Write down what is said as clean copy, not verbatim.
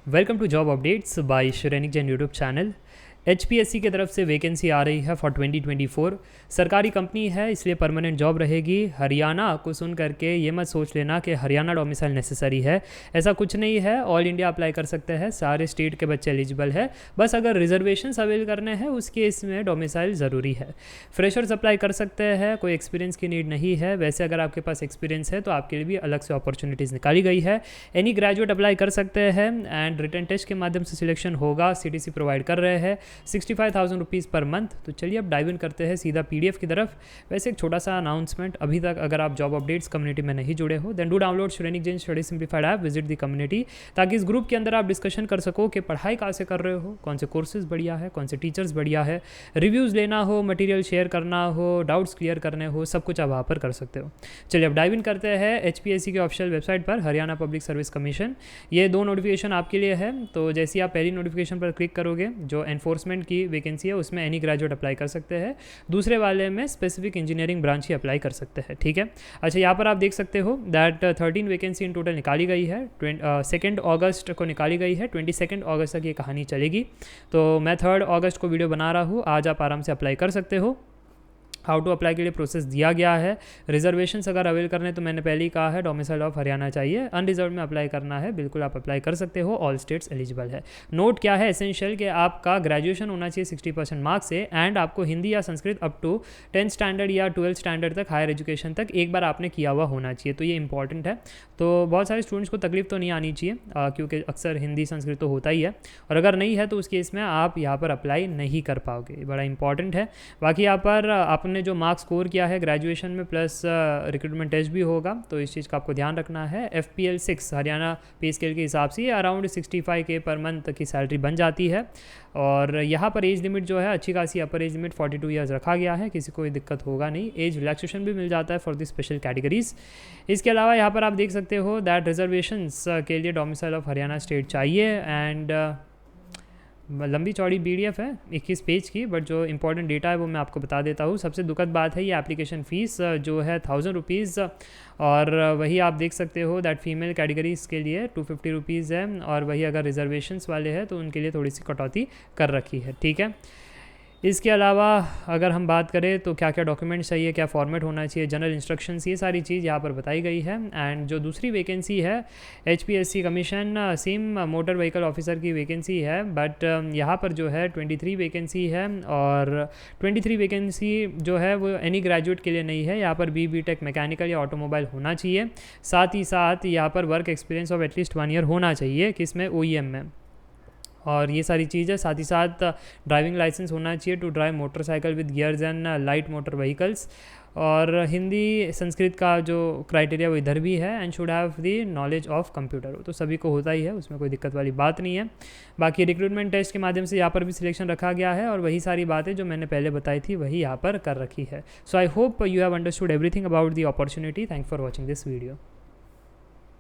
Welcome to job updates by Shrenik Jain YouTube channel. HPSC की तरफ से वैकेंसी आ रही है फॉर 2024। सरकारी कंपनी है इसलिए परमानेंट जॉब रहेगी। हरियाणा को सुन करके ये मत सोच लेना कि हरियाणा डोमिसाइल नेसेसरी है, ऐसा कुछ नहीं है। ऑल इंडिया अप्लाई कर सकते हैं, सारे स्टेट के बच्चे एलिजिबल है। बस अगर रिजर्वेशंस अवेल करने हैं उस केस में डोमिसाइल ज़रूरी है। फ्रेशर्स अप्लाई कर सकते हैं, कोई एक्सपीरियंस की नीड नहीं है। वैसे अगर आपके पास एक्सपीरियंस है तो आपके लिए भी अलग से अपॉर्चुनिटीज़ निकाली गई है। एनी ग्रेजुएट अप्लाई कर सकते हैं एंड रिटन टेस्ट के माध्यम से सिलेक्शन होगा। सीटीसी प्रोवाइड कर रहे हैं 65,000 रुपीज़ पर मंथ। तो चलिए अब डाइव इन करते हैं सीधा पीडीएफ की तरफ। वैसे एक छोटा सा अनाउंसमेंट, अभी तक अगर आप जॉब अपडेट्स कम्युनिटी में नहीं जुड़े हो then do download Shrenik Jain study simplified app, visit the community, ताकि इस ग्रुप के अंदर आप डिस्कशन कर सको कि पढ़ाई कहाँ से कर रहे हो, कौन से कोर्सेज बढ़िया है, कौन से टीचर्स बढ़िया है, रिव्यूज़ लेना हो, मटीरियल शेयर करना हो, डाउट्स क्लियर करने हो, सब कुछ आप वहाँ पर कर सकते हो। चलिए अब डाइव इन करते हैं एचपीएससी के ऑफिशियल वेबसाइट पर, हरियाणा पब्लिक सर्विस कमीशन। ये दो नोटिफिकेशन आपके लिए है। तो जैसे आप पहली नोटिफिकेशन पर क्लिक करोगे, जो एनफोर्समेंट की वैकेंसी है उसमें एनी ग्रेजुएट अप्लाई कर सकते हैं। दूसरे वाले में स्पेसिफिक इंजीनियरिंग ब्रांच ही अप्लाई कर सकते हैं, ठीक है। अच्छा, यहाँ पर आप देख सकते हो दैट 13 वैकेंसी इन टोटल निकाली गई है। 2 अगस्त को निकाली गई है, 22 अगस्त तक ये कहानी चलेगी। तो मैं 3 अगस्त को वीडियो बना रहा हूँ, आज आप आराम से अप्लाई कर सकते हो। हाउ टू अप्लाई के लिए प्रोसेस दिया गया है। रिजर्वेशंस अगर अवेल करने तो मैंने पहले ही कहा है डोमिसाइल ऑफ हरियाणा चाहिए। अनरिजर्व में अप्लाई करना है, बिल्कुल आप अप्लाई कर सकते हो, ऑल स्टेट्स एलिजिबल है। नोट क्या है एसेंशियल कि आपका ग्रेजुएशन होना चाहिए 60% मार्क्स से एंड आपको हिंदी या Sanskrit up to 10th standard या 12th स्टैंडर्ड तक हायर एजुकेशन तक एक बार आपने किया हुआ होना चाहिए। तो ये इंपॉर्टेंट है। तो बहुत सारे स्टूडेंट्स को तकलीफ तो नहीं आनी चाहिए क्योंकि अक्सर हिंदी संस्कृत तो होता ही है, और अगर नहीं है तो उस केस में आप यहाँ पर अप्लाई नहीं कर पाओगे, बड़ा इंपॉर्टेंट है। बाकी यहाँ पर आपने जो मार्क्स स्कोर किया है ग्रेजुएशन में प्लस रिक्रूटमेंट टेस्ट भी होगा, तो इस चीज़ का आपको ध्यान रखना है। FPL 6 हरियाणा पे स्केल के हिसाब से अराउंड 65K पर मंथ की सैलरी बन जाती है। और यहाँ पर एज लिमिट जो है अच्छी खासी अपर एज लिमिट 42 ईयर्स रखा गया है, किसी कोई दिक्कत होगा नहीं। एज रिलैक्सेशन भी मिल जाता है फॉर दी स्पेशल कैटेगरीज। इसके अलावा यहाँ पर आप देख सकते हो दैट रिजर्वेशंस के लिए डोमिसाइल ऑफ हरियाणा स्टेट चाहिए एंड लंबी चौड़ी PDF है 21 पेज की, बट जो इंपॉर्टेंट डेटा है वो मैं आपको बता देता हूँ। सबसे दुखद बात है ये एप्लीकेशन फ़ीस जो है 1000 रुपीज़, और वही आप देख सकते हो दैट फीमेल कैटेगरीज़ के लिए 250 रुपीज़ है, और वही अगर रिजर्वेशंस वाले हैं तो उनके लिए थोड़ी सी कटौती कर रखी है, ठीक है। इसके अलावा अगर हम बात करें तो क्या क्या डॉक्यूमेंट्स चाहिए, क्या फॉर्मेट होना चाहिए, जनरल इंस्ट्रक्शंस, ये सारी चीज़ यहाँ पर बताई गई है। एंड जो दूसरी वैकेंसी है HPSC commission same motor vehicle officer की वैकेंसी है, बट यहाँ पर जो है 23 वैकेंसी है, और 23 वैकेंसी जो है वो एनी ग्रेजुएट के लिए नहीं है। यहाँ पर BTech मैकेनिकल या ऑटोमोबाइल होना चाहिए, साथ ही साथ यहाँ पर work experience of at least 1 year होना चाहिए, किसमें OEM में, और ये सारी चीज़ें। साथ ही साथ ड्राइविंग लाइसेंस होना चाहिए to drive motorcycle with gears and light motor vehicles, और हिंदी संस्कृत का जो क्राइटेरिया वो इधर भी है, and should have the knowledge of computer. तो सभी को होता ही है, उसमें कोई दिक्कत वाली बात नहीं है। बाकी रिक्रूटमेंट टेस्ट के माध्यम से यहाँ पर भी सिलेक्शन रखा गया है, और वही सारी बातें जो मैंने पहले बताई थी वही यहाँ पर कर रखी है। So I hope you have understood everything about the opportunity. Thank for watching this video.